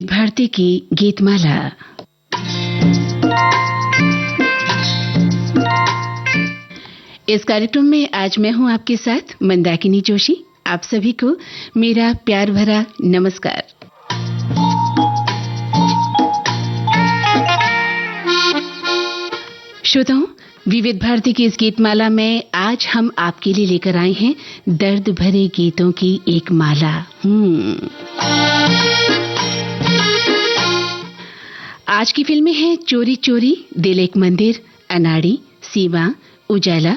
भारती की गीतमाला। इस कार्यक्रम में आज मैं हूं आपके साथ मंदाकिनी जोशी। आप सभी को मेरा प्यार भरा नमस्कार। श्रोताओं, विविध भारती की इस गीतमाला में आज हम आपके लिए लेकर आए हैं दर्द भरे गीतों की एक माला। आज की फिल्में हैं चोरी चोरी, दिल एक मंदिर, अनाड़ी, सीमा, उजाला।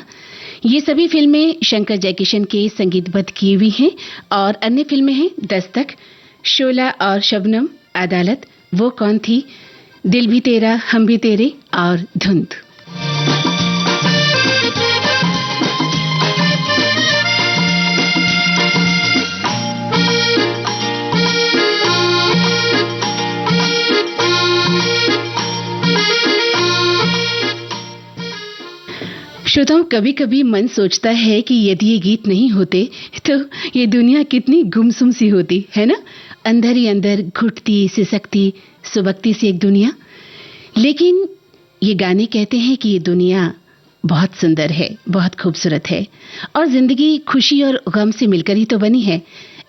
ये सभी फिल्में शंकर जयकिशन के संगीतबद्ध की हुई हैं और अन्य फिल्में हैं दस्तक, शोला और शबनम, अदालत, वो कौन थी, दिल भी तेरा हम भी तेरे और धुंध। श्रोताओं, कभी कभी मन सोचता है कि यदि ये गीत नहीं होते तो ये दुनिया कितनी गुमसुम सी होती, है ना। अंदर ही अंदर घुटती सिसकती सुबकती सी एक दुनिया। लेकिन ये गाने कहते हैं कि ये दुनिया बहुत सुंदर है, बहुत खूबसूरत है और जिंदगी खुशी और गम से मिलकर ही तो बनी है।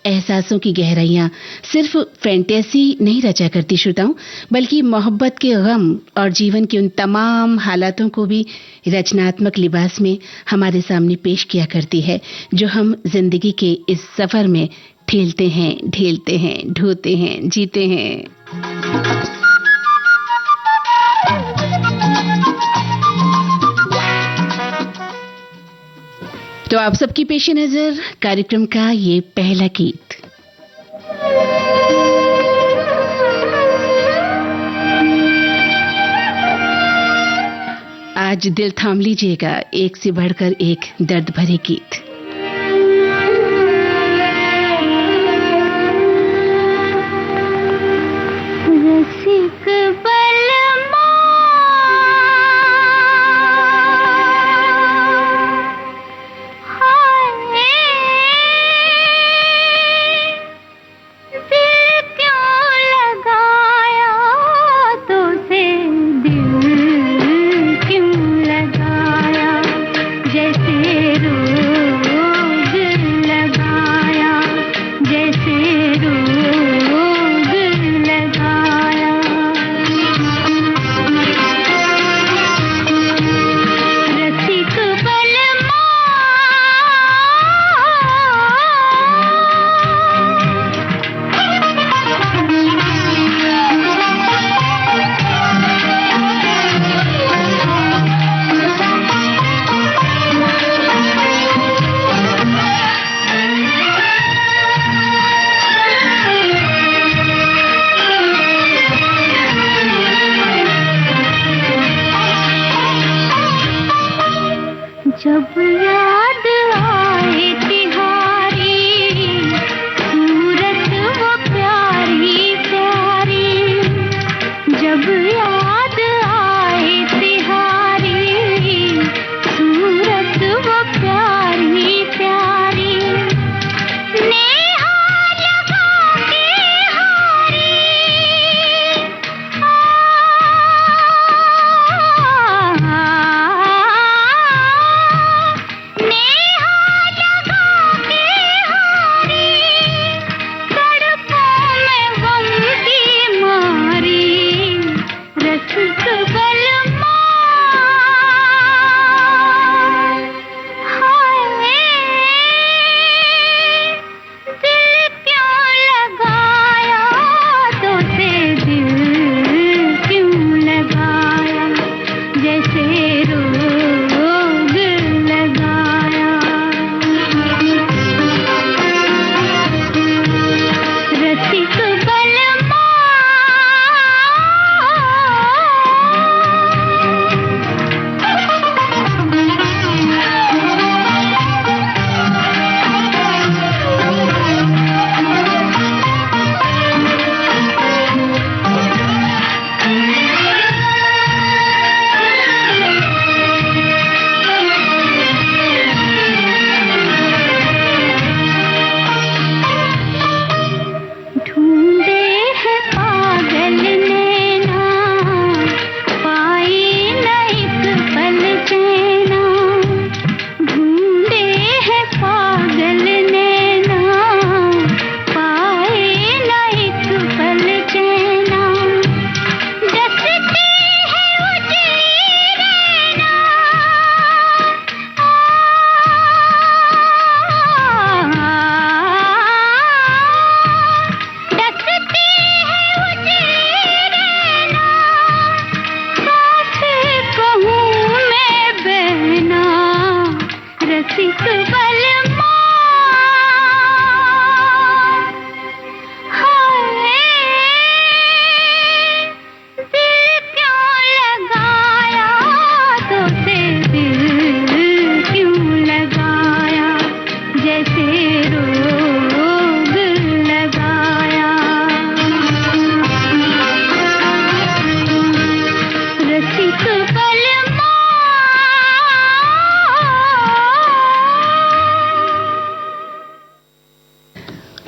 एहसासों की गहराइयां सिर्फ फैंटेसी नहीं रचा करती श्रोताओं, बल्कि मोहब्बत के गम और जीवन के उन तमाम हालातों को भी रचनात्मक लिबास में हमारे सामने पेश किया करती है, जो हम जिंदगी के इस सफर में ठेलते हैं, ढेलते हैं, ढोते हैं, जीते हैं। तो आप सबकी पेश नजर कार्यक्रम का ये पहला गीत। आज दिल थाम लीजिएगा, एक से बढ़कर एक दर्द भरे गीत। जैसे रूठ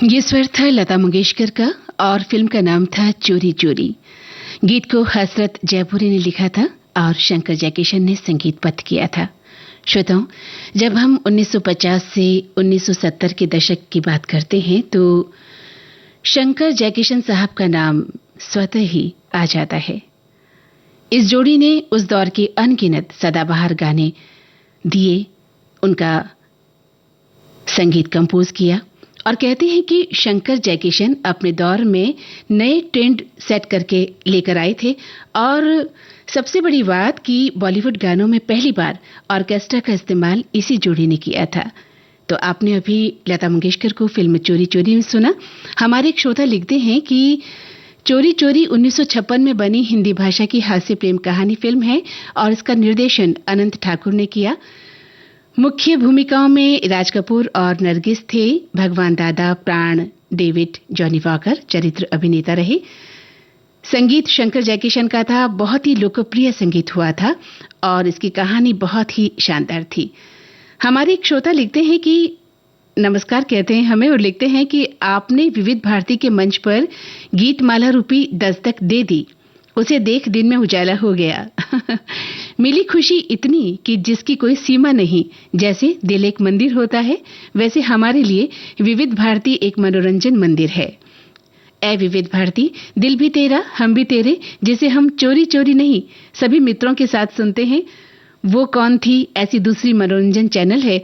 ये स्वर था लता मंगेशकर का और फिल्म का नाम था चोरी चोरी। गीत को हसरत जयपुरी ने लिखा था और शंकर जयकिशन ने संगीतबद्ध किया था। श्रोताओं, जब हम 1950 से 1970 के दशक की बात करते हैं तो शंकर जयकिशन साहब का नाम स्वतः ही आ जाता है। इस जोड़ी ने उस दौर के अनगिनत सदाबहार गाने दिए, उनका संगीत कंपोज किया और कहते हैं कि शंकर जयकिशन अपने दौर में नए ट्रेंड सेट करके लेकर आए थे। और सबसे बड़ी बात कि बॉलीवुड गानों में पहली बार ऑर्केस्ट्रा का इस्तेमाल इसी जोड़ी ने किया था। तो आपने अभी लता मंगेशकर को फिल्म चोरी चोरी में सुना। हमारे एक श्रोता लिखते हैं कि चोरी चोरी 1956 में बनी हिंदी भाषा की हास्य प्रेम कहानी फिल्म है और इसका निर्देशन अनंत ठाकुर ने किया। मुख्य भूमिकाओं में राज कपूर और नरगिस थे। भगवान दादा, प्राण, डेविड, जॉनी वॉकर चरित्र अभिनेता रहे। संगीत शंकर जयकिशन का था। बहुत ही लोकप्रिय संगीत हुआ था और इसकी कहानी बहुत ही शानदार थी। हमारे एक श्रोता लिखते हैं कि नमस्कार कहते हैं हमें और लिखते हैं कि आपने विविध भारती के मंच पर गीतमाला रूपी दस्तक दे दी, उसे देख दिन में उजाला हो गया। मिली खुशी इतनी कि जिसकी कोई सीमा नहीं। जैसे दिल एक मंदिर होता है, वैसे हमारे लिए विविध भारती एक मनोरंजन मंदिर है। ऐ विविध भारती, दिल भी तेरा, हम भी तेरे, जिसे हम चोरी चोरी नहीं सभी मित्रों के साथ सुनते हैं। वो कौन थी ऐसी दूसरी मनोरंजन चैनल है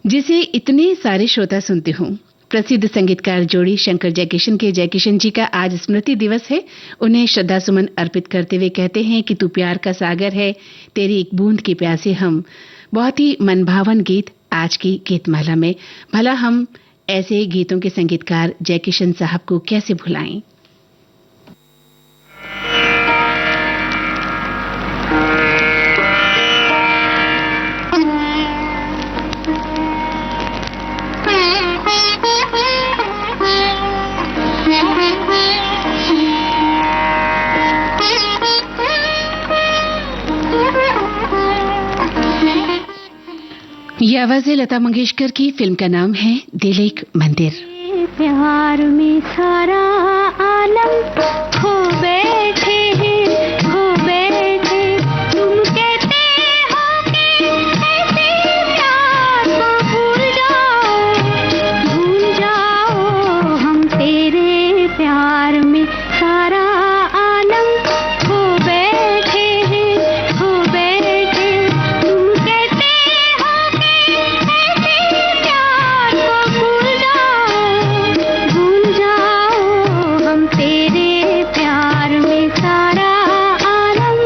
जिसे इतने सारे श्रोता सुनते हों। प्रसिद्ध संगीतकार जोड़ी शंकर जयकिशन के जयकिशन जी का आज स्मृति दिवस है। उन्हें श्रद्धा सुमन अर्पित करते हुए कहते हैं कि तू प्यार का सागर है, तेरी एक बूंद के प्यासे हम। बहुत ही मनभावन गीत आज की गीतमाला में। भला हम ऐसे गीतों के संगीतकार जयकिशन साहब को कैसे भुलाएं। ये आवाज है लता मंगेशकर की। फिल्म का नाम है दिल एक मंदिर। प्यार में सारा आलम खो बैठे हैं, खो बैठे। तुम कहते हो कि ऐसे प्यार को भूल जाओ, हम तेरे प्यार में सारा आलम खो बैठे हैं, खो बैठे। तुम कहते हो कि ऐसे प्यार को भूल जाओ, हम तेरे प्यार में सारा आलम।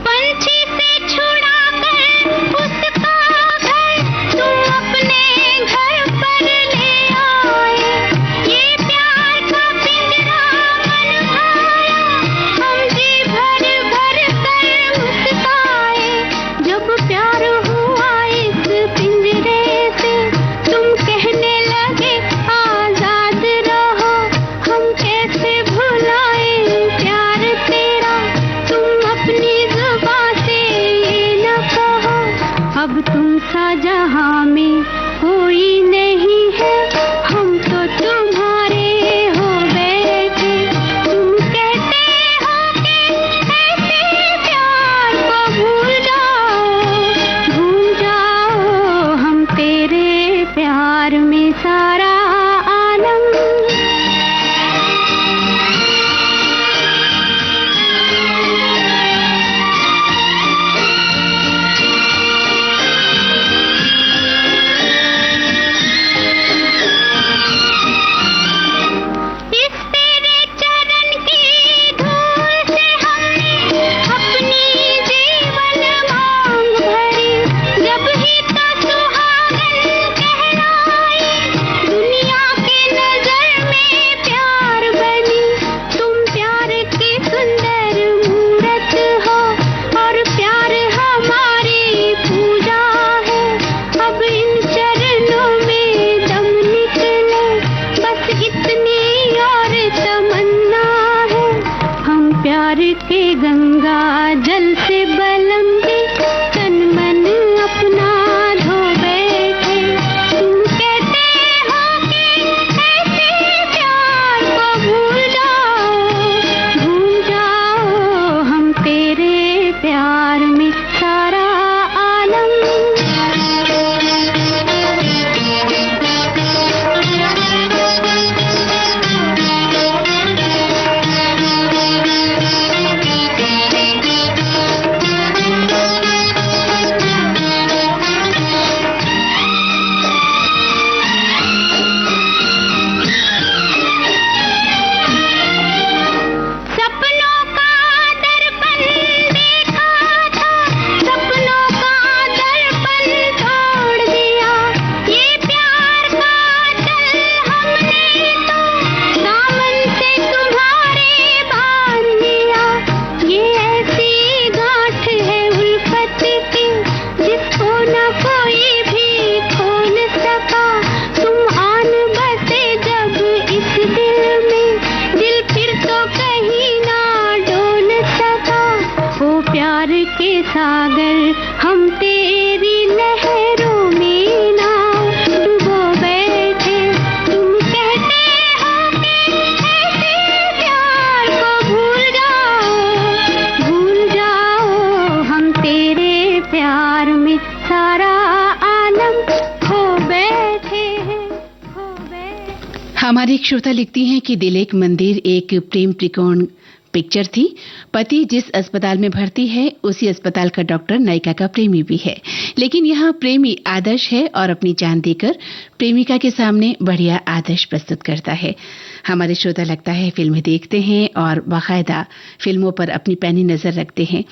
पंछी से छुड़ा कर उसका घर तुम अपने घर पर ले आए। ये प्यार का पिंजरा बन आया, हम जी भर भर कर मुस्काए। जब प्यार हुआ इस पिंजरे से, तुम कहने लगे आजाद रहो। हम कैसे भुलाए प्यार तेरा, तुम अपनी जुबां से ये न कहो। अब तुम सा जहां में कोई नहीं है, हम तो तुम्हारे हो बैठे। तुम कहते हो कि ऐसे प्यार को भूल जाओ, हम तेरे प्यार में सारा आलम। हमारी एक श्रोता लिखती हैं कि दिल एक मंदिर एक प्रेम त्रिकोण पिक्चर थी। पति जिस अस्पताल में भर्ती है उसी अस्पताल का डॉक्टर नायिका का प्रेमी भी है, लेकिन यहाँ प्रेमी आदर्श है और अपनी जान देकर प्रेमिका के सामने बढ़िया आदर्श प्रस्तुत करता है। हमारे श्रोता लगता है फिल्में देखते हैं और बाकायदा फिल्मों पर अपनी पैनी नजर रखते हैं।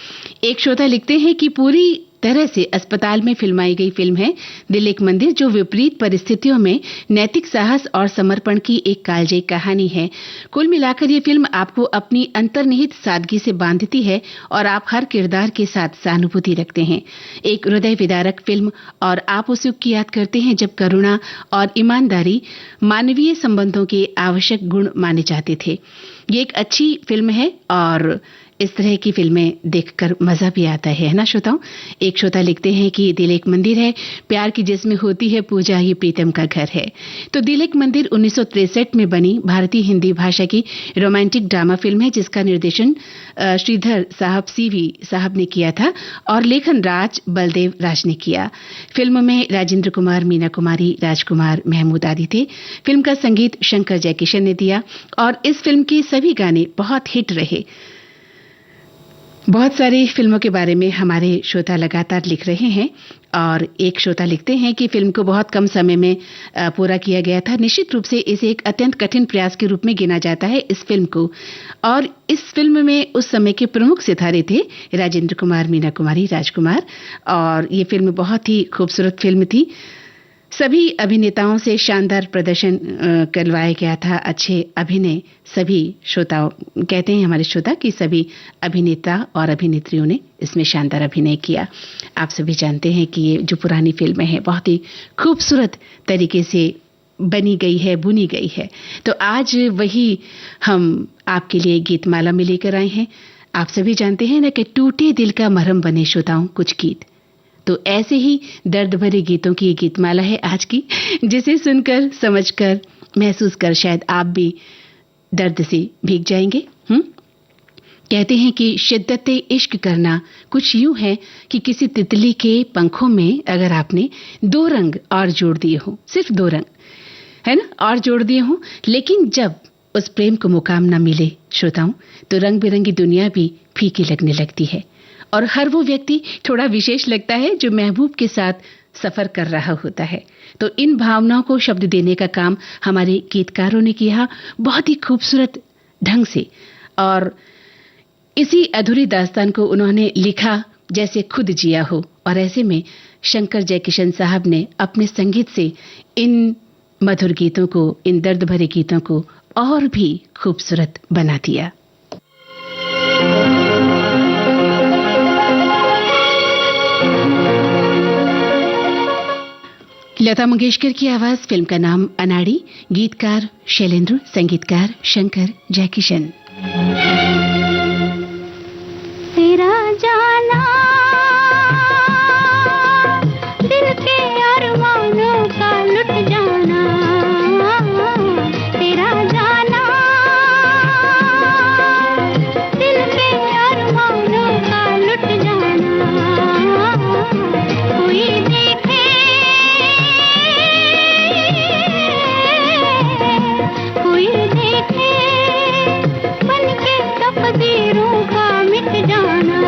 एक श्रोता लिखते हैं कि पूरी तरह से अस्पताल में फिल्माई गई फिल्म है दिल एक मंदिर, जो विपरीत परिस्थितियों में नैतिक साहस और समर्पण की एक कालजयी कहानी है। कुल मिलाकर ये फिल्म आपको अपनी अंतर्निहित सादगी से बांधती है और आप हर किरदार के साथ सहानुभूति रखते हैं। एक हृदय विदारक फिल्म और आप उस युग की याद करते हैं जब करुणा और ईमानदारी मानवीय संबंधों के आवश्यक गुण माने जाते थे। ये एक अच्छी फिल्म है और इस तरह की फिल्में देखकर मजा भी आता है ना श्रोताओं। एक श्रोता लिखते हैं कि दिल एक मंदिर है, प्यार की जिसमें होती है पूजा ये प्रीतम का घर है। तो दिल एक मंदिर 1963 में बनी भारतीय हिंदी भाषा की रोमांटिक ड्रामा फिल्म है, जिसका निर्देशन श्रीधर साहब सीवी साहब ने किया था और लेखन राज बलदेव राज ने किया। फिल्म में राजेंद्र कुमार, मीना कुमारी, राजकुमार, महमूद आदि थे। फिल्म का संगीत शंकर जयकिशन ने दिया और इस फिल्म के सभी गाने बहुत हिट रहे। बहुत सारी फिल्मों के बारे में हमारे श्रोता लगातार लिख रहे हैं और एक श्रोता लिखते हैं कि फिल्म को बहुत कम समय में पूरा किया गया था। निश्चित रूप से इसे एक अत्यंत कठिन प्रयास के रूप में गिना जाता है इस फिल्म को। और इस फिल्म में उस समय के प्रमुख सितारे थे राजेंद्र कुमार, मीना कुमारी, राजकुमार, और ये फिल्म बहुत ही खूबसूरत फिल्म थी। सभी अभिनेताओं से शानदार प्रदर्शन करवाया गया था, अच्छे अभिनय। सभी श्रोताओं कहते हैं हमारे श्रोता कि सभी अभिनेता और अभिनेत्रियों ने इसमें शानदार अभिनय किया। आप सभी जानते हैं कि ये जो पुरानी फिल्में हैं बहुत ही खूबसूरत तरीके से बनी गई है, बुनी गई है। तो आज वही हम आपके लिए गीतमाला में लेकर आए हैं। आप सभी जानते हैं ना कि टूटे दिल का मरहम बने श्रोताओं कुछ गीत। तो ऐसे ही दर्द भरे गीतों की गीतमाला है आज की, जिसे सुनकर, समझकर, महसूस कर शायद आप भी दर्द से भीग जाएंगे। कहते हैं कि शिद्दत इश्क करना कुछ यूं है कि किसी तितली के पंखों में अगर आपने 2 रंग और जोड़ दिए हो, सिर्फ 2 रंग है ना, और जोड़ दिए हो, लेकिन जब उस प्रेम को मुकाम ना मिले श्रोताओं, तो रंग बिरंगी दुनिया भी फीकी लगने लगती है और हर वो व्यक्ति थोड़ा विशेष लगता है जो महबूब के साथ सफर कर रहा होता है। तो इन भावनाओं को शब्द देने का काम हमारे गीतकारों ने किया बहुत ही खूबसूरत ढंग से, और इसी अधूरी दास्तान को उन्होंने लिखा जैसे खुद जिया हो। और ऐसे में शंकर जयकिशन साहब ने अपने संगीत से इन मधुर गीतों को, इन दर्द भरे गीतों को और भी खूबसूरत बना दिया। लता मंगेशकर की आवाज, फिल्म का नाम अनाड़ी, गीतकार शैलेंद्र, संगीतकार शंकर जयकिशन। तेरा जाना दिल के अरमानों का लुट जाना, तेरा जाना दिल के अरमानों का लुट जाना। कोई देखे कोई देखे बन के तकदीरों का मिट जाना।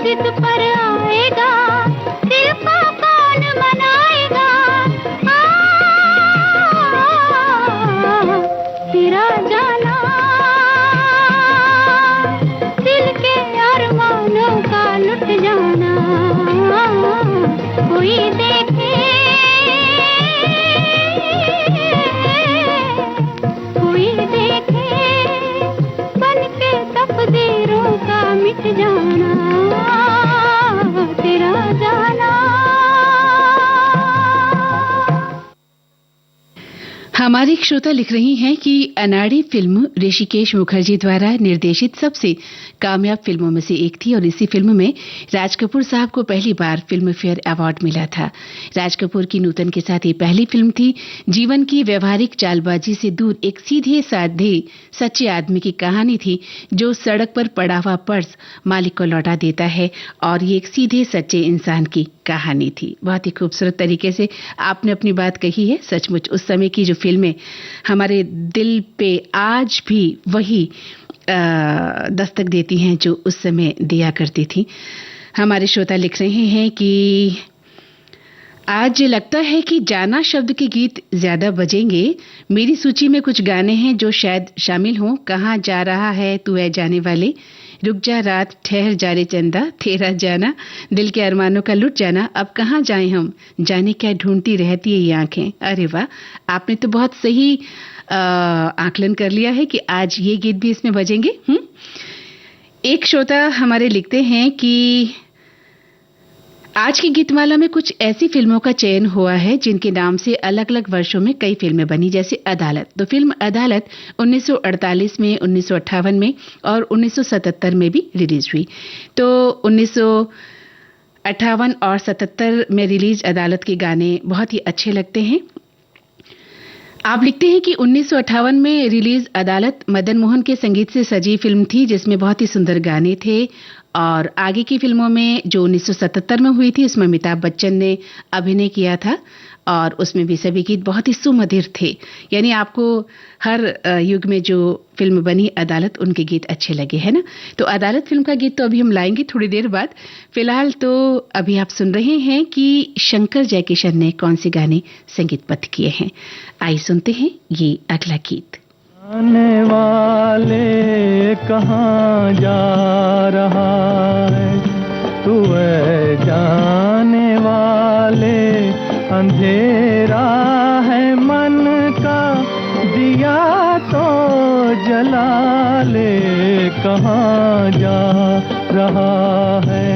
जिद पर आएगा, दिल को कौन मनाएगा। तेरा जाना दिल के अरमानों का लुट जाना, कोई देखे कोई देखे, बन के तकदीरों का मिट जाना, तेरा जाना। हमारी एक श्रोता लिख रही हैं कि अनाड़ी फिल्म ऋषिकेश मुखर्जी द्वारा निर्देशित सबसे कामयाब फिल्मों में से एक थी और इसी फिल्म में राज कपूर साहब को पहली बार फिल्म फेयर अवार्ड मिला था। राज कपूर की नूतन के साथ ये पहली फिल्म थी। जीवन की व्यवहारिक चालबाजी से दूर एक सीधे साधे सच्चे आदमी की कहानी थी जो सड़क पर पड़ा हुआ पर्स मालिक को लौटा देता है और ये एक सीधे सच्चे इंसान की कहानी थी। बहुत ही खूबसूरत तरीके से आपने अपनी बात कही है। सचमुच उस समय की जो फिल्में हमारे दिल पे आज भी वही दस्तक देती हैं जो उस समय दिया करती थी। हमारे श्रोता लिख रहे हैं कि आज लगता है कि जाना शब्द के गीत ज्यादा बजेंगे। मेरी सूची में कुछ गाने हैं जो शायद शामिल हों। कहाँ जा रहा है तू है जाने वाले, रुक जा रात, ठहर जा रे चंदा, तेरा जाना, दिल के अरमानों का लुट जाना, अब कहाँ जाएं हम, जाने क्या ढूंढती रहती है ये आंखें। अरे वाह, आपने तो बहुत सही आकलन कर लिया है कि आज ये गीत भी इसमें बजेंगे। एक श्रोता हमारे लिखते हैं कि आज की गीतमाला में कुछ ऐसी फिल्मों का चयन हुआ है जिनके नाम से अलग अलग वर्षों में कई फिल्में बनी, जैसे अदालत। तो फिल्म अदालत 1948 में, 1958 में और 1977 में भी रिलीज हुई। तो 1958 और 77 में रिलीज अदालत के गाने बहुत ही अच्छे लगते हैं। आप लिखते हैं कि 1958 में रिलीज अदालत मदन मोहन के संगीत से सजी फिल्म थी जिसमें बहुत ही सुंदर गाने थे और आगे की फिल्मों में जो 1977 में हुई थी उसमें अमिताभ बच्चन ने अभिनय किया था और उसमें भी सभी गीत बहुत ही सुमधुर थे। यानी आपको हर युग में जो फिल्म बनी अदालत उनके गीत अच्छे लगे, है ना। तो अदालत फिल्म का गीत तो अभी हम लाएंगे थोड़ी देर बाद। फिलहाल तो अभी आप सुन रहे हैं कि शंकर जयकिशन ने कौन से गाने संगीतबद्ध किए हैं। आइए सुनते हैं ये अगला गीत। आने वाले कहाँ जा रहा है तू है जाने वाले, अंधेरा है मन का दिया तो जला ले, कहाँ जा रहा है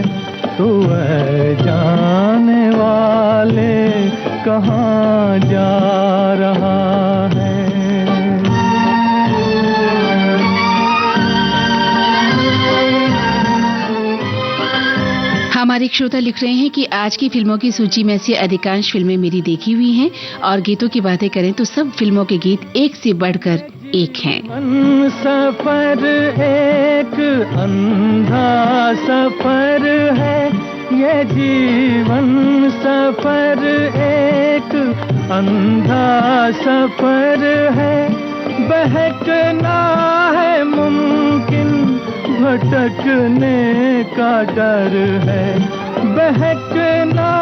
तू है जाने वाले, कहाँ जा रहा है। हमारे एक श्रोता लिख रहे हैं कि आज की फिल्मों की सूची में से अधिकांश फिल्में मेरी देखी हुई हैं और गीतों की बातें करें तो सब फिल्मों के गीत एक से बढ़कर एक हैं। सफर एक अंधा सफर है, ये जीवन सफर एक अंधा सफर है, बहकना है मुमकिन भटकने का डर है, बहकना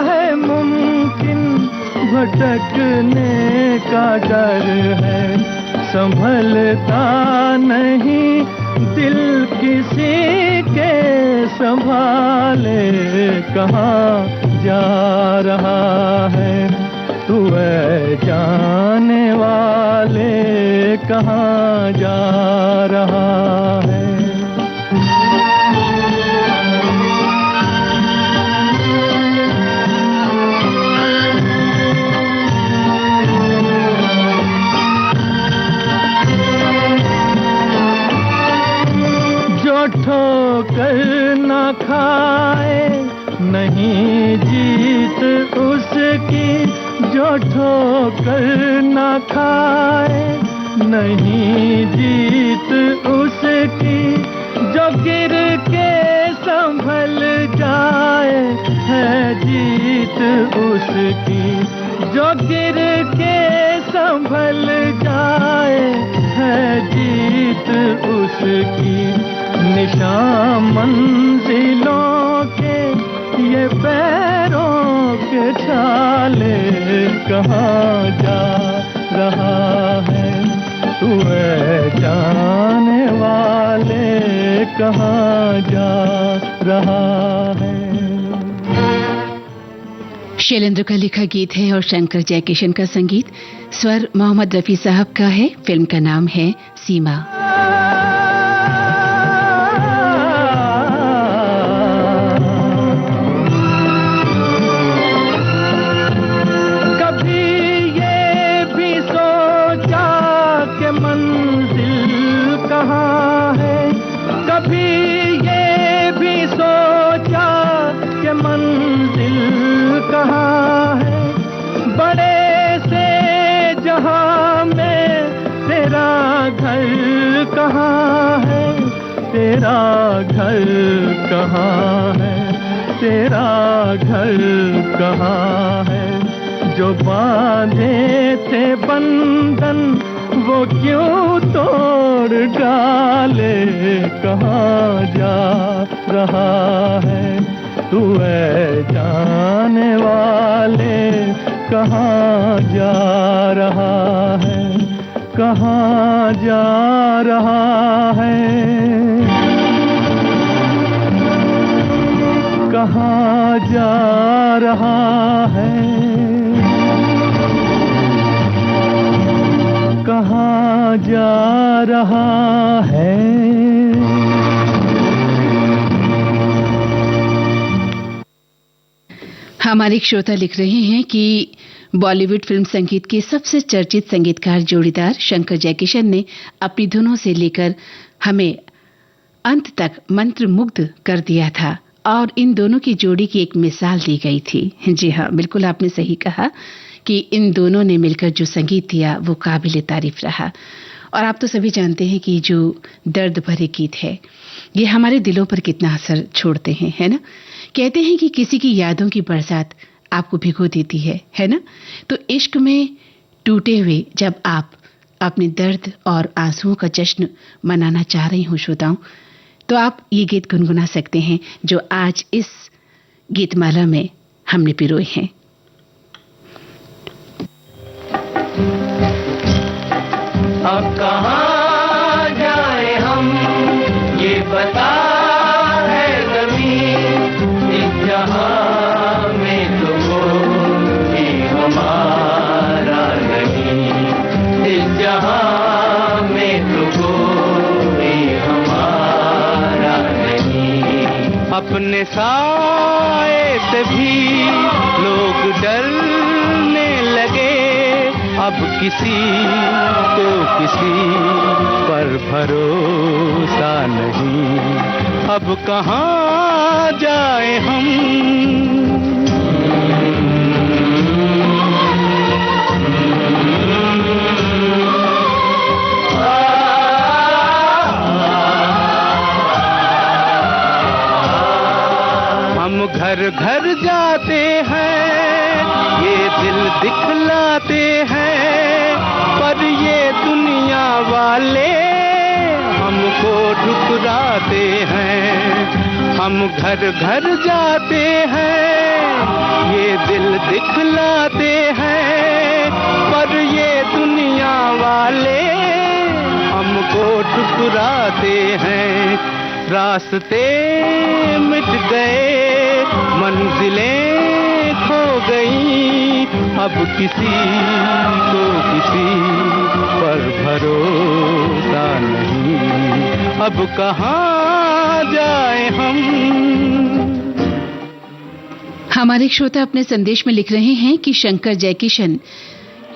है मुमकिन भटकने का डर है, संभलता नहीं दिल किसी के संभाले, कहाँ जा रहा है तू है जाने वाले, कहाँ जा रहा है। ठोकर न खाए नहीं जीत उसकी, जो ठोकर न खाए नहीं जीत उसकी, जो गिर के संभल जाए है जीत उसकी, जो गिर के संभल जाए है जीत उसकी, निशान मंजिलों उछाले कहाँ जा रहा है तू ऐ जाने वाले कहाँ जा रहा है। शैलेंद्र का लिखा गीत है और शंकर जयकिशन का संगीत, स्वर मोहम्मद रफी साहब का है। फिल्म का नाम है सीमा। तेरा घर कहाँ है, तेरा घर कहाँ है, जो बांधे थे बंधन वो क्यों तोड़ डाले कहाँ जा रहा है तू ऐ जाने वाले कहाँ जा रहा है, कहाँ जा रहा है, कहाँ जा रहा है, कहाँ जा रहा है। हमारे एक श्रोता लिख रहे हैं कि बॉलीवुड फिल्म संगीत के सबसे चर्चित संगीतकार जोड़ीदार शंकर जयकिशन ने अपनी धुनों से लेकर हमें अंत तक मंत्रमुग्ध कर दिया था और इन दोनों की जोड़ी की एक मिसाल दी गई थी। जी हाँ, बिल्कुल आपने सही कहा कि इन दोनों ने मिलकर जो संगीत दिया वो काबिले तारीफ रहा। और आप तो सभी जानते हैं कि जो दर्द भरे गीत है ये हमारे दिलों पर कितना असर छोड़ते हैं, है ना। कहते हैं कि किसी की यादों की बरसात आपको भिगो देती है ना। तो इश्क में टूटे हुए जब आप अपने दर्द और आंसुओं का जश्न मनाना चाह रही हो श्रोताओं, तो आप ये गीत गुनगुना सकते हैं जो आज इस गीतमाला में हमने पिरोए हैं। अब कहाँ जाए हम ये बता है ज़मीं, इस जहां में तो कोई हमारा नहीं, इस जहां में तो कोई हमारा नहीं। अपने साए से भी लोग डरने लगे, अब किसी को किसी पर भरोसा नहीं, अब कहाँ जाए हम। हम घर घर जाते हैं, ये दिल दिखलाते हैं, पर ये दुनिया वाले हमको ठुकराते हैं। हम घर घर जाते हैं, ये दिल दिखलाते हैं, पर ये दुनिया वाले हमको ठुकराते हैं। रास्ते मिट गए, मंजिलें खो गई, अब किसी को किसी पर भरोसा नहीं, अब कहाँ जाए हम। हमारे श्रोता अपने संदेश में लिख रहे हैं कि शंकर जयकिशन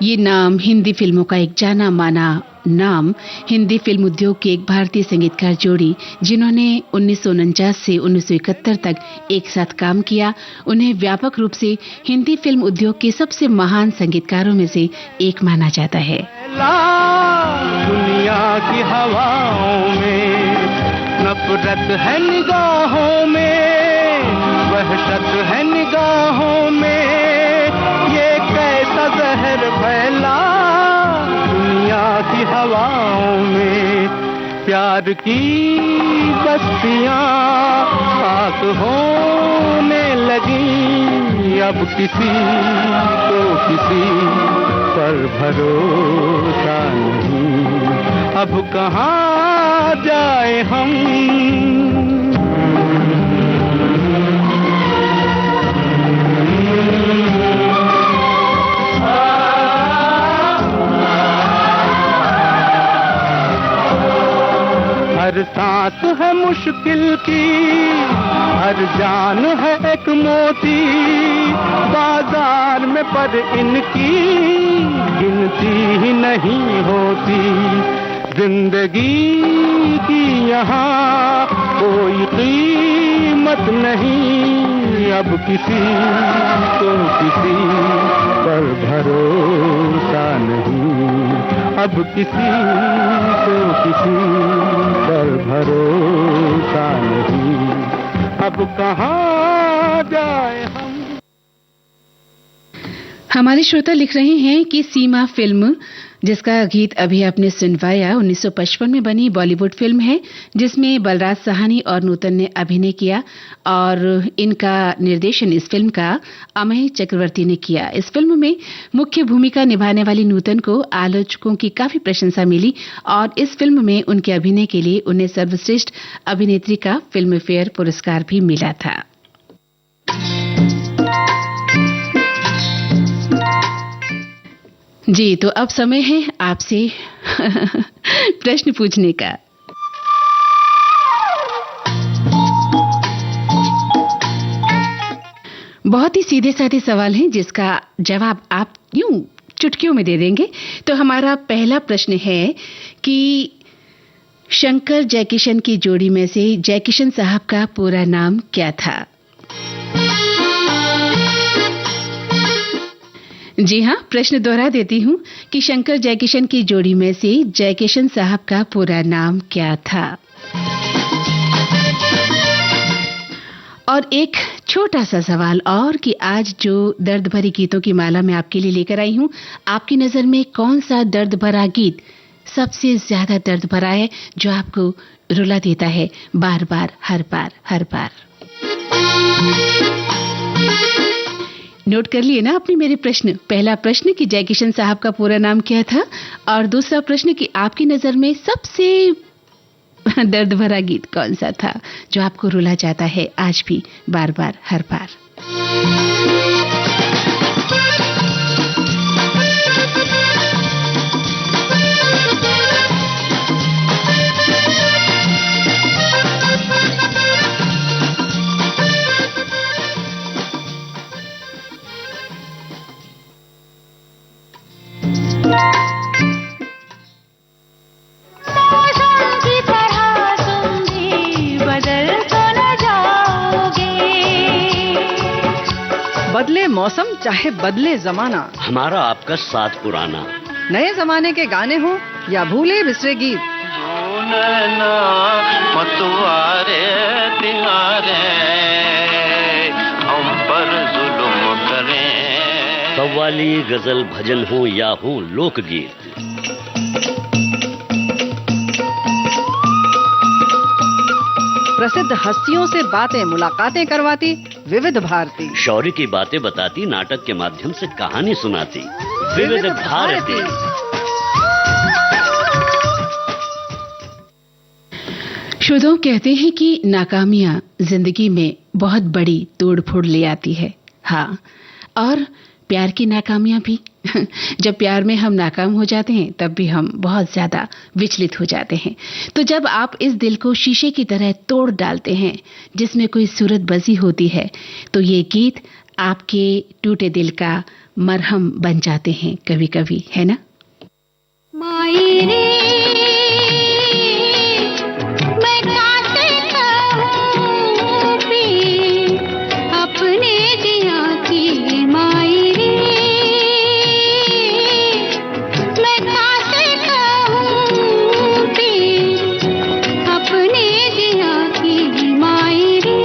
ये नाम हिंदी फिल्मों का एक जाना माना नाम, हिंदी फिल्म उद्योग के एक भारतीय संगीतकार जोड़ी जिन्होंने 1949 से 1971 तक एक साथ काम किया, उन्हें व्यापक रूप से हिंदी फिल्म उद्योग के सबसे महान संगीतकारों में से एक माना जाता है। दुनिया की हवाओं में नफरत है निगाहों में, वहशत है निगाहों में, ये कैसा जहर फैला दुनिया की हवाओं में। प्यार की बस्तियां खाक होने लगी, अब किसी को किसी पर भरोसा नहीं, अब कहाँ जाए हम। हर सांस है मुश्किल की, हर जान है एक मोती, बाजार में पर इनकी गिनती ही नहीं होती। जिंदगी की यहाँ कोई कीमत नहीं, अब किसी को किसी पर भरोसा नहीं, अब किसी को किसी पर भरोसा नहीं, अब कहाँ जाए हम। हमारे श्रोता लिख रहे हैं कि सीमा फिल्म, जिसका गीत अभी आपने सुनवाया, 1955 में बनी बॉलीवुड फिल्म है, जिसमें बलराज साहनी और नूतन ने अभिनय किया और इनका निर्देशन इस फिल्म का अमेय चक्रवर्ती ने किया। इस फिल्म में मुख्य भूमिका निभाने वाली नूतन को आलोचकों की काफी प्रशंसा मिली और इस फिल्म में उनके अभिनय के लिए उन्हें सर्वश्रेष्ठ अभिनेत्री का फिल्म फेयर पुरस्कार भी मिला था। जी, तो अब समय है आपसे प्रश्न पूछने का। बहुत ही सीधे साधे सवाल हैं जिसका जवाब आप यूं चुटकियों में दे देंगे। तो हमारा पहला प्रश्न है कि शंकर जयकिशन की जोड़ी में से जयकिशन साहब का पूरा नाम क्या था? जी हाँ, प्रश्न दोहरा देती हूँ कि शंकर जयकिशन की जोड़ी में से जयकिशन साहब का पूरा नाम क्या था? और एक छोटा सा सवाल और कि आज जो दर्द भरी गीतों की माला मैं आपके लिए लेकर आई हूँ, आपकी नजर में कौन सा दर्द भरा गीत सबसे ज्यादा दर्द भरा है, जो आपको रुला देता है बार बार, हर बार हर बार? नोट कर लिए ना आपने मेरे प्रश्न? पहला प्रश्न कि जयकिशन साहब का पूरा नाम क्या था, और दूसरा प्रश्न कि आपकी नजर में सबसे दर्द भरा गीत कौन सा था जो आपको रुला जाता है आज भी बार बार हर बार? बदले मौसम चाहे बदले जमाना, हमारा आपका साथ पुराना। नए जमाने के गाने हो या भूले बिसरे गीत, मतवारे तिहारे हम पर जुल्म करें। कव्वाली, गजल, भजन हो या हो लोकगीत, प्रसिद्ध हस्तियों से बातें मुलाकातें करवाती विविध भारती, शौर्य की बातें बताती, नाटक के माध्यम से कहानी सुनाती विविध भारती। श्रोताओं, कहते हैं कि नाकामियां जिंदगी में बहुत बड़ी तोड़-फोड़ ले आती है। हाँ, और प्यार की नाकामियां भी। जब प्यार में हम नाकाम हो जाते हैं तब भी हम बहुत ज्यादा विचलित हो जाते हैं। तो जब आप इस दिल को शीशे की तरह तोड़ डालते हैं जिसमें कोई सूरत बसी होती है, तो ये गीत आपके टूटे दिल का मरहम बन जाते हैं कभी-कभी, है ना? माई रे मैं कासे कहूँ पी अपने दिया की, माई रे मैं कासे कहूँ पी अपने दिया की, माई रे।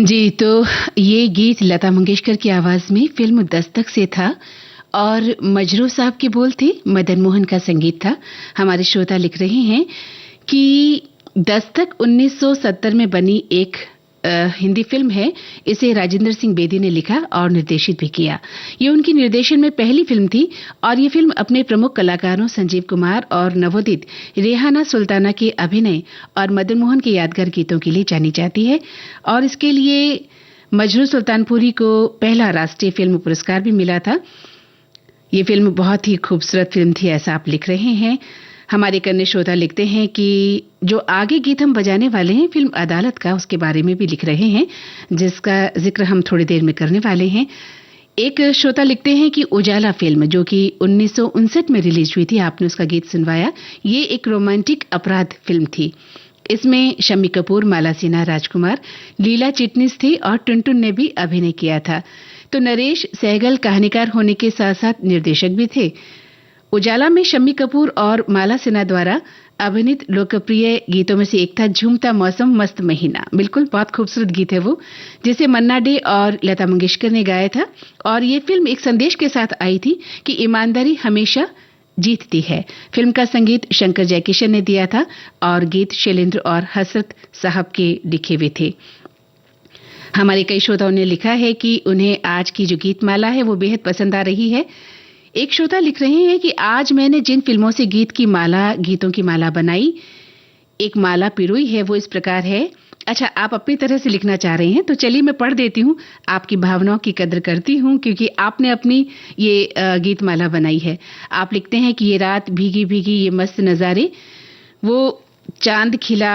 जी, तो ये गीत लता मंगेशकर की आवाज में फिल्म दस्तक से था और मजरू साहब के बोल थे, मदन मोहन का संगीत था। हमारे श्रोता लिख रहे हैं कि दस्तक 1970 में बनी एक हिंदी फिल्म है। इसे राजेंद्र सिंह बेदी ने लिखा और निर्देशित भी किया। ये उनकी निर्देशन में पहली फिल्म थी और ये फिल्म अपने प्रमुख कलाकारों संजीव कुमार और नवोदित रेहाना सुल्ताना के अभिनय और मदन मोहन के यादगार गीतों के लिए जानी जाती है और इसके लिए मजरू सुल्तानपुरी को पहला राष्ट्रीय फिल्म पुरस्कार भी मिला था। ये फिल्म बहुत ही खूबसूरत फिल्म थी, ऐसा आप लिख रहे हैं। हमारे कन्या श्रोता लिखते हैं कि जो आगे गीत हम बजाने वाले हैं फिल्म अदालत का, उसके बारे में भी लिख रहे हैं, जिसका जिक्र हम थोड़ी देर में करने वाले हैं। एक श्रोता लिखते हैं कि उजाला फिल्म जो कि 1959 में रिलीज हुई थी, आपने उसका गीत सुनवाया। ये एक रोमांटिक अपराध फिल्म थी। इसमें शम्मी कपूर, माला सिन्हा, राजकुमार, लीला चिटनिस थी और टुनटुन ने भी अभिनय किया था। तो नरेश सहगल कहानीकार होने के साथ साथ निर्देशक भी थे। उजाला में शम्मी कपूर और माला सिन्हा द्वारा अभिनीत लोकप्रिय गीतों में से एक था झूमता मौसम मस्त महीना। बिल्कुल बहुत खूबसूरत गीत है वो, जिसे मन्ना डे और लता मंगेशकर ने गाया था। और ये फिल्म एक संदेश के साथ आई थी कि ईमानदारी हमेशा जीतती है। फिल्म का संगीत शंकर जयकिशन ने दिया था और गीत शैलेंद्र और हसरत साहब के लिखे हुए थे। हमारे कई श्रोताओं ने लिखा है कि उन्हें आज की जो गीतमाला है वो बेहद पसंद आ रही है। एक श्रोता लिख रहे हैं कि आज मैंने जिन फिल्मों से गीतों की माला बनाई, एक माला पिरोई है, वो इस प्रकार है। अच्छा, आप अपनी तरह से लिखना चाह रहे हैं तो चलिए मैं पढ़ देती हूँ। आपकी भावनाओं की कदर करती हूँ क्योंकि आपने अपनी ये गीतमाला बनाई है। आप लिखते हैं कि ये रात भीगी भीगी ये मस्त नज़ारे, वो चांद खिला,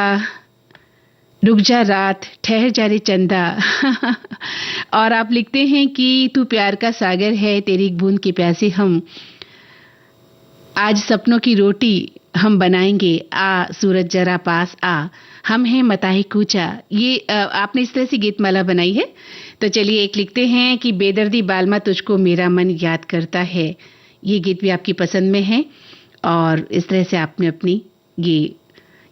रुक जा रात, ठहर जा रे चंदा और आप लिखते हैं कि तू प्यार का सागर है, तेरी एक बूंद के प्यासे हम, आज सपनों की रोटी हम बनाएंगे, आ सूरज जरा पास आ, हम हैं मताही कूचा। ये आपने इस तरह से गीतमाला बनाई है। तो चलिए एक लिखते हैं कि बेदर्दी बालमा तुझको मेरा मन याद करता है। ये गीत भी आपकी पसंद में है और इस तरह से आपने अपनी ये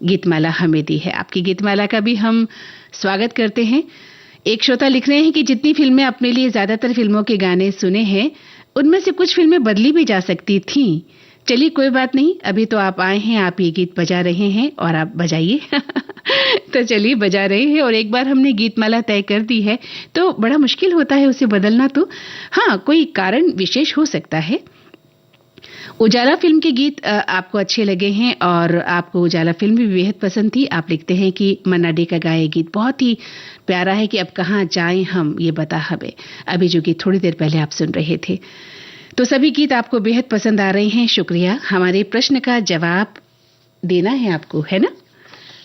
गीतमाला हमें दी है। आपकी गीतमाला का भी हम स्वागत करते हैं। एक श्रोता लिख रहे हैं कि जितनी फिल्में अपने लिए ज्यादातर फिल्मों के गाने सुने हैं, उनमें से कुछ फिल्में बदली भी जा सकती थीं। चलिए कोई बात नहीं, अभी तो आप आए हैं, आप ये गीत बजा रहे हैं और आप बजाइए तो चलिए बजा रहे हैं। और एक बार हमने गीतमाला तय कर दी है तो बड़ा मुश्किल होता है उसे बदलना। तो हाँ, कोई कारण विशेष हो सकता है। उजाला फिल्म के गीत आपको अच्छे लगे हैं और आपको उजाला फिल्म भी बेहद पसंद थी। आप लिखते हैं कि मन्ना डे का गाया गीत बहुत ही प्यारा है कि अब कहाँ जाएं हम, ये बता हमें, अभी जो गीत थोड़ी देर पहले आप सुन रहे थे। तो सभी गीत आपको बेहद पसंद आ रहे हैं, शुक्रिया। हमारे प्रश्न का जवाब देना है आपको, है ना?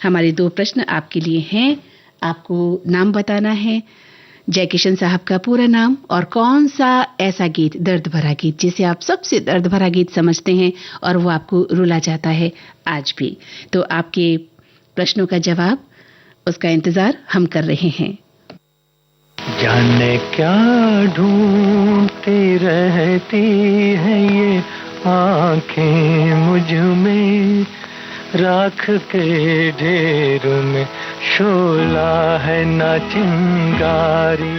हमारे 2 प्रश्न आपके लिए हैं। आपको नाम बताना है, जयकिशन साहब का पूरा नाम, और कौन सा ऐसा गीत, दर्द भरा गीत, जिसे आप सबसे दर्द भरा गीत समझते हैं और वो आपको रुला जाता है आज भी। तो आपके प्रश्नों का जवाब, उसका इंतजार हम कर रहे हैं। जाने क्या ढूंढती रहती है ये आंखें मुझ में, राख के ढेर में शोला है ना चिंगारी।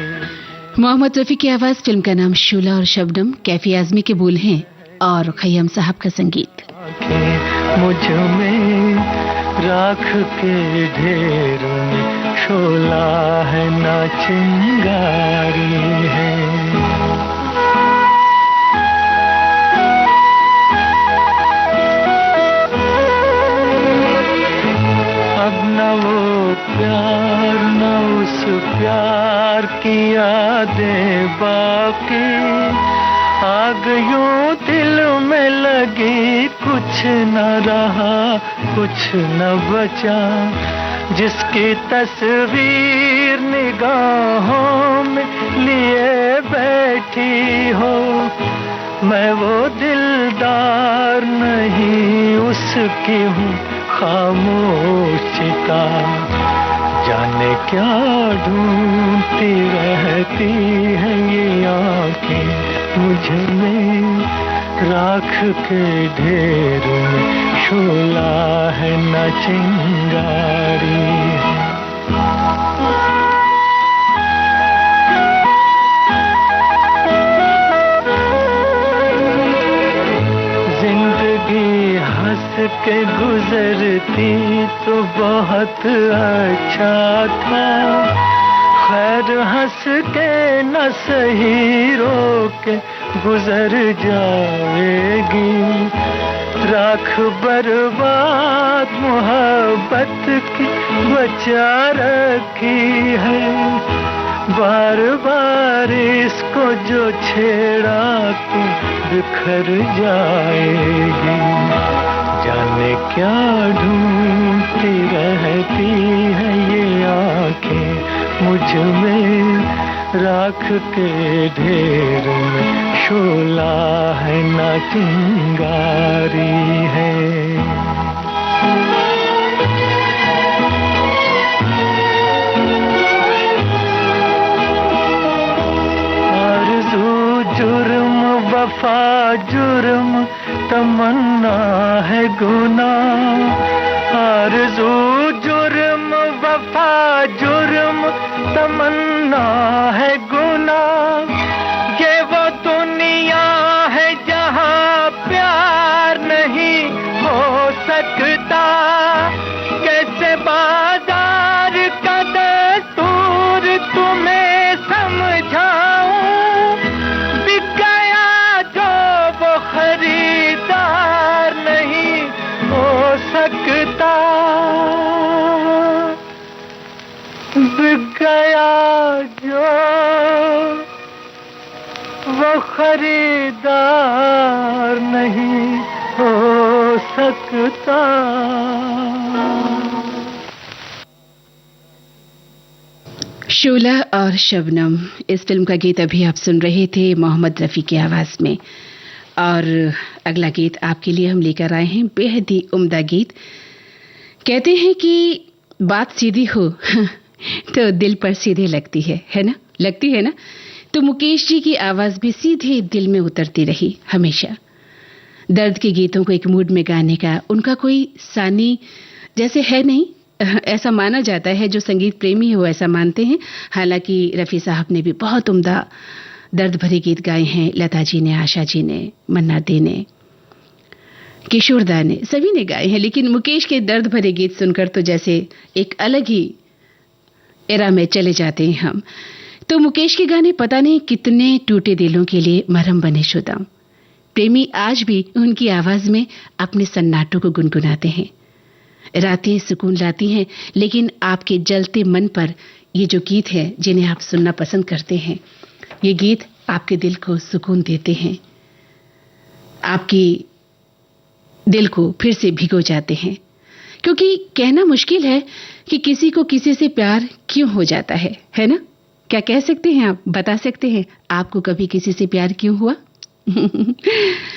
मोहम्मद रफी की आवाज, फिल्म का नाम शोला और शबनम, कैफी आजमी के बोल हैं और खय्याम साहब का संगीत। आंखें मुझ में, राख के ढेर में शोला है ना चिंगारी है। अब न वो प्यार न उस प्यार की यादें बाकी, आग यूं दिल में लगी, कुछ न रहा कुछ न बचा, जिसकी तस्वीर निगाहों में लिए बैठी हो, मैं वो दिलदार नहीं उसकी हूँ खामोशी का। जाने क्या ढूंढती रहती है ये आंखें मुझ में, राख के ढेर में शोला है न चिंगारी। के गुजरती तो बहुत अच्छा था, खैर हंस के न सही रो के गुजर जाएगी। राख बर्बाद मोहब्बत की बचा रखी है, बार बार इसको जो छेड़ा तो बिखर जाएगी। जाने क्या ढूंढती रहती है ये आंखें मुझ में, राख के ढेर में शोला है ना चिंगारी है। आरज़ू जुर्म वफा जुर्म तमन्ना है गुनाह, आरज़ू जुर्म वफा जुर्म तमन्ना है गुनाह। ये वो दुनिया है जहाँ प्यार नहीं हो सकता, कैसे बाजार का दस्तूर तुम्हें समझाऊं। बिक गया जो वो खरीदार नहीं हो सकता, बिक गया जो वो खरीदार नहीं हो सकता। शोला और शबनम, इस फिल्म का गीत अभी आप सुन रहे थे मोहम्मद रफ़ी की आवाज में। और अगला गीत आपके लिए हम लेकर आए हैं, बेहद ही उम्दा गीत। कहते हैं कि बात सीधी हो तो दिल पर सीधे लगती है ना? लगती है ना? तो मुकेश जी की आवाज भी सीधे दिल में उतरती रही हमेशा। दर्द के गीतों को एक मूड में गाने का उनका कोई सानी जैसे है नहीं, ऐसा माना जाता है। जो संगीत प्रेमी है वो ऐसा मानते हैं। हालांकि रफ़ी साहब ने भी बहुत उम्दा दर्द भरे गीत गाए हैं। लता जी ने, आशा जी ने, मन्ना दे ने, किशोर दा ने, सभी ने गाए हैं। लेकिन मुकेश के दर्द भरे गीत सुनकर तो जैसे एक अलग ही एरा में चले जाते हैं हम। तो मुकेश के गाने पता नहीं कितने टूटे दिलों के लिए मरहम बने शुदा। प्रेमी आज भी उनकी आवाज में अपने सन्नाटों को गुनगुनाते हैं। रातें सुकून लाती हैं, लेकिन आपके जलते मन पर ये जो गीत है जिन्हें आप सुनना पसंद करते हैं, ये गीत आपके दिल को सुकून देते हैं, आपकी दिल को फिर से भिगो जाते हैं। क्योंकि कहना मुश्किल है कि किसी को किसी से प्यार क्यों हो जाता है ना? क्या कह सकते हैं आप? बता सकते हैं आपको कभी किसी से प्यार क्यों हुआ?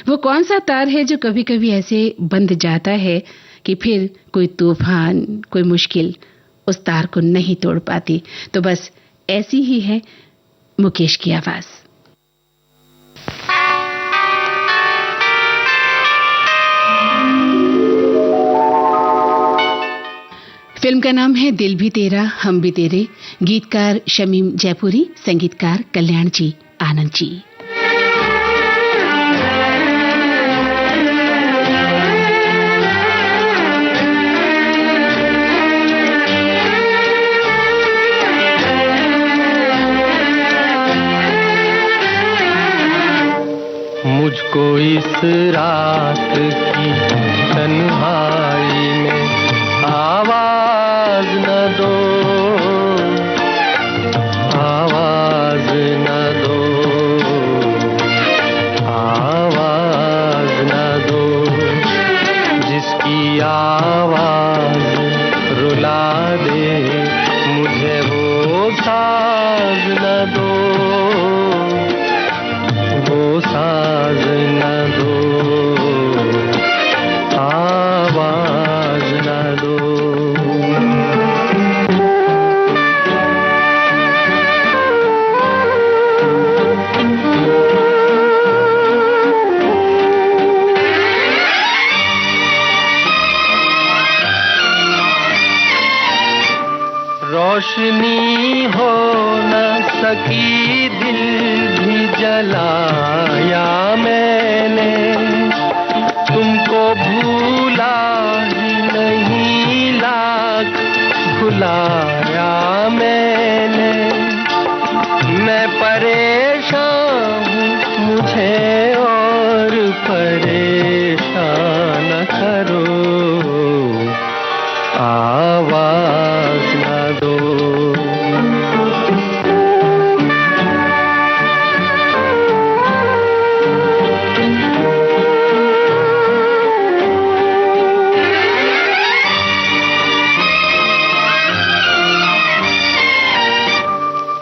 वो कौन सा तार है जो कभी कभी ऐसे बंध जाता है कि फिर कोई तूफान, कोई मुश्किल उस तार को नहीं तोड़ पाती? तो बस ऐसी ही है मुकेश की आवाज। फिल्म का नाम है दिल भी तेरा हम भी तेरे। गीतकार शमीम जयपुरी, संगीतकार कल्याण जी आनंद जी। मुझको इस रात की तन्हाई में आवाज न दो, आवाज न दो, आवाज न दो, जिसकी आवाज रुला दे मुझे वो साज न दो, वो साज न दो, आवाज न दो। रोशनी हो न सकी, दिल भी जलाया मैंने, तुमको भूल भूला ही नहीं, लाख भुलाया मैंने। मैं परेशान हूँ, मुझे और परेशान न करो, आवाज न दो।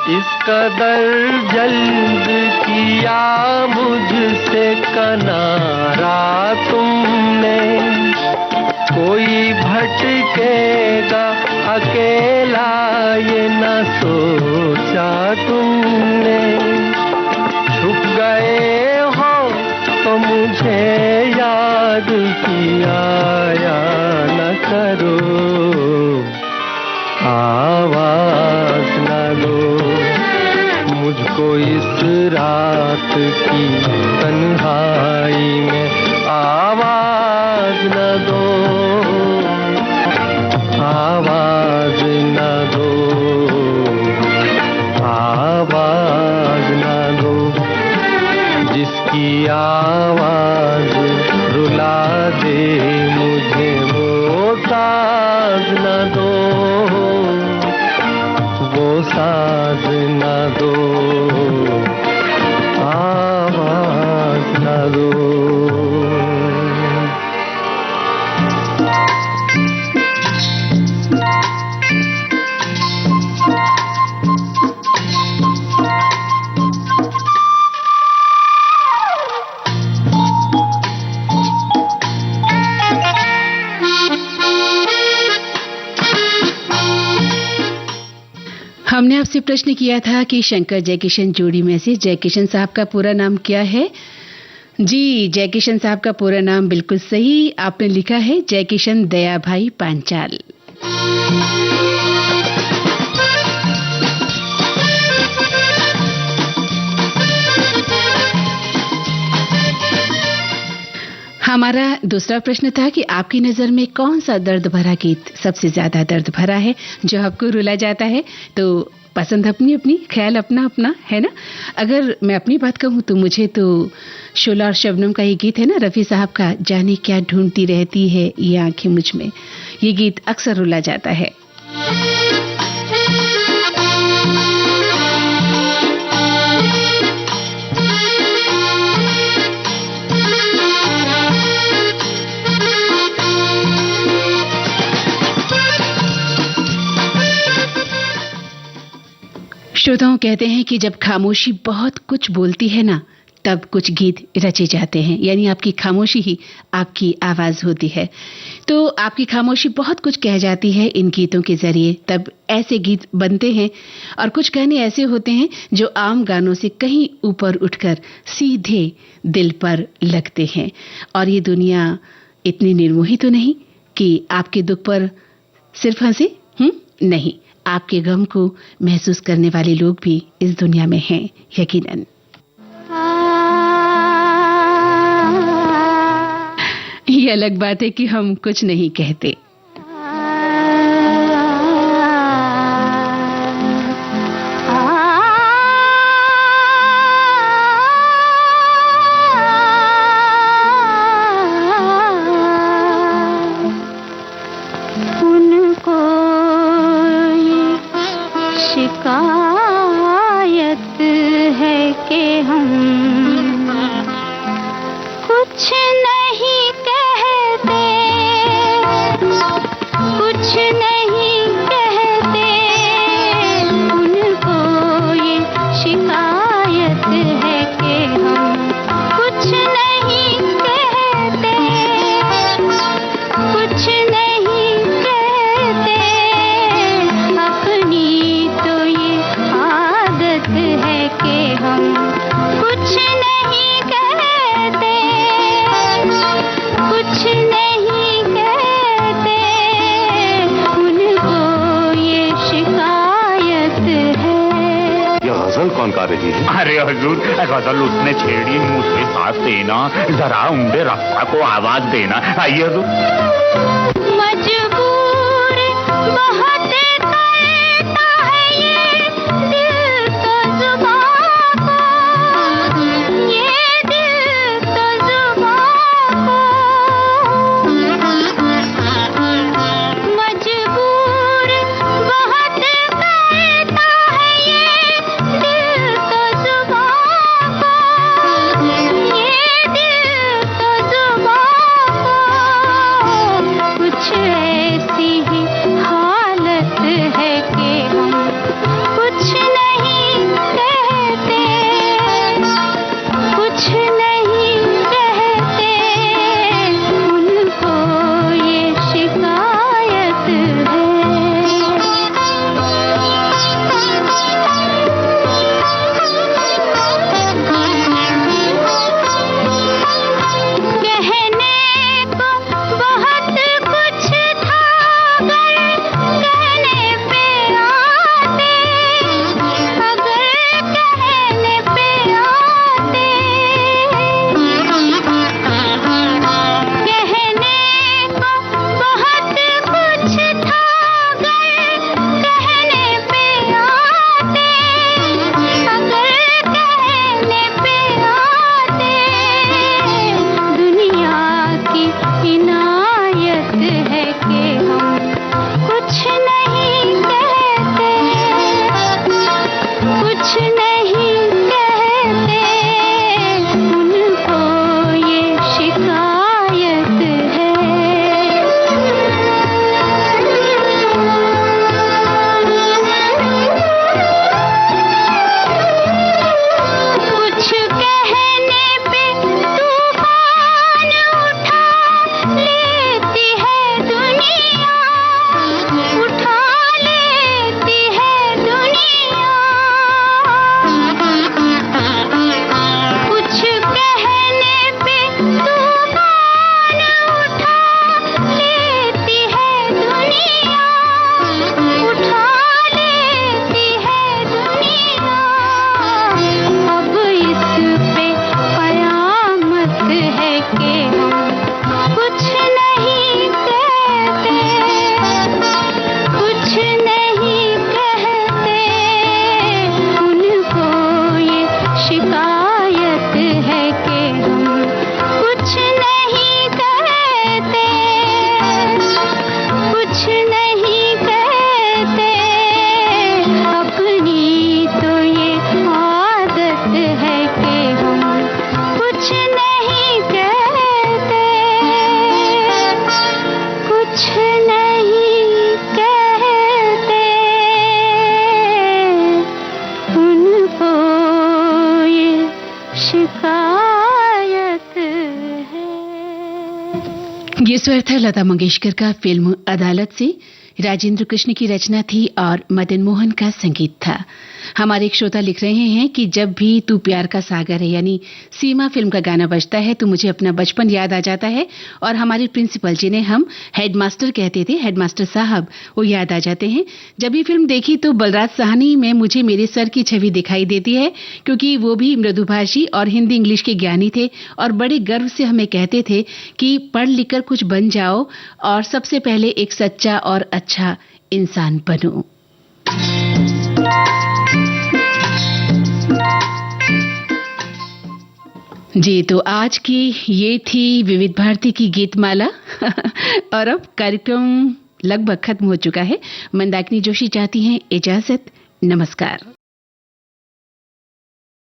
इस कदर जल्द किया मुझसे किनारा तुमने, कोई भटकेगा अकेला ये न सोचा तुमने। छुप गए हो तो मुझे याद किया या न करो, आवाज न दो। मुझको इस रात की तन्हाई में आवाज न दो, आवाज न दो, आवाज न दो। जिसकी आवाज रुला दे मुझे, वो साज न दो, वो साज न दो, आवाज न दो। हमने आपसे प्रश्न किया था कि शंकर जयकिशन जोड़ी में से जयकिशन साहब का पूरा नाम क्या है। जी, जयकिशन साहब का पूरा नाम बिल्कुल सही आपने लिखा है, जयकिशन दयाभाई पांचाल। हमारा दूसरा प्रश्न था कि आपकी नजर में कौन सा दर्द भरा गीत सबसे ज्यादा दर्द भरा है, जो आपको रुला जाता है। तो पसंद अपनी अपनी, ख्याल अपना अपना, है ना। अगर मैं अपनी बात कहूँ तो मुझे तो शोला और शबनम का ये गीत है ना, रफी साहब का, जाने क्या ढूंढती रहती है ये आंखें मुझ में, ये गीत अक्सर रुला जाता है। श्रोताओं कहते हैं कि जब खामोशी बहुत कुछ बोलती है ना, तब कुछ गीत रचे जाते हैं, यानी आपकी खामोशी ही आपकी आवाज होती है। तो आपकी खामोशी बहुत कुछ कह जाती है इन गीतों के जरिए, तब ऐसे गीत बनते हैं। और कुछ गाने ऐसे होते हैं जो आम गानों से कहीं ऊपर उठकर सीधे दिल पर लगते हैं। और ये दुनिया इतनी निर्मोही तो नहीं कि आपके दुख पर सिर्फ हंसे, नहीं, आपके गम को महसूस करने वाले लोग भी इस दुनिया में हैं, यकीनन। ये अलग बात है कि हम कुछ नहीं कहते। शिकायत है कि हम कुछ नहीं कहते। हुजूर, गजल उसने छेड़ी मुझे साथ देना, जरा उम्दे रफ्ता को आवाज देना। आइए हुजूर। मजबूर बहुत करता है ये दिल तो जुबां को, ये दिल तो जुबां को। मजबूर बहुत करता है ये दिल तो जुबां को, ये दिल तो जुबां को। कुछ ऐसी ही हालत है कि हम कुछ नहीं कहते, कुछ नहीं कहते। उनको ये शिकायत कहने को बहुत कुछ था, अगर कहने पे आते, अगर कहने पे आते। कहने को बहुत कुछ था, अगर कहने पे आते, अगर कहने पे आते। दुनिया की इनायत है कि हम कुछ नहीं कहते, कुछ नहीं कहते। उनको ये शिकायत है। कुछ कहने पे तूफान उठा लेती है दुनिया, उठा लेती है दुनिया। कुछ कहने पे तूफान उठा लेती है दुनिया, उठा लेती है दुनिया। अब इस पे कयामत है कि हम कुछ नहीं कहते, कुछ नहीं कहते। उनको ये शिकायत है कि हम कुछ नहीं कहते, कुछ नहीं कहते। अपनी तो ये आदत है कि हम कुछ नहीं कहते, कुछ नहीं कहते। उनको ये शिकायत है। ये स्वर था लता मंगेशकर का फिल्म अदालत से। राजेंद्र कृष्ण की रचना थी और मदन मोहन का संगीत था। हमारे एक श्रोता लिख रहे हैं कि जब भी तू प्यार का सागर है यानी सीमा फिल्म का गाना बजता है तो मुझे अपना बचपन याद आ जाता है और हमारे प्रिंसिपल जिन्हें हम हेडमास्टर कहते थे, हेडमास्टर साहब, वो याद आ जाते हैं। जब ये फिल्म देखी तो बलराज साहनी में मुझे मेरे सर की छवि दिखाई देती है, क्योंकि वो भी मृदुभाषी और हिंदी इंग्लिश के ज्ञानी थे और बड़े गर्व से हमें कहते थे कि पढ़ लिख कर कुछ बन जाओ और सबसे पहले एक सच्चा और अच्छा इंसान बनो। जी, तो आज की ये थी विविध भारती की गीतमाला और अब कार्यक्रम लगभग खत्म हो चुका है। मंदाकिनी जोशी चाहती हैं इजाजत। नमस्कार।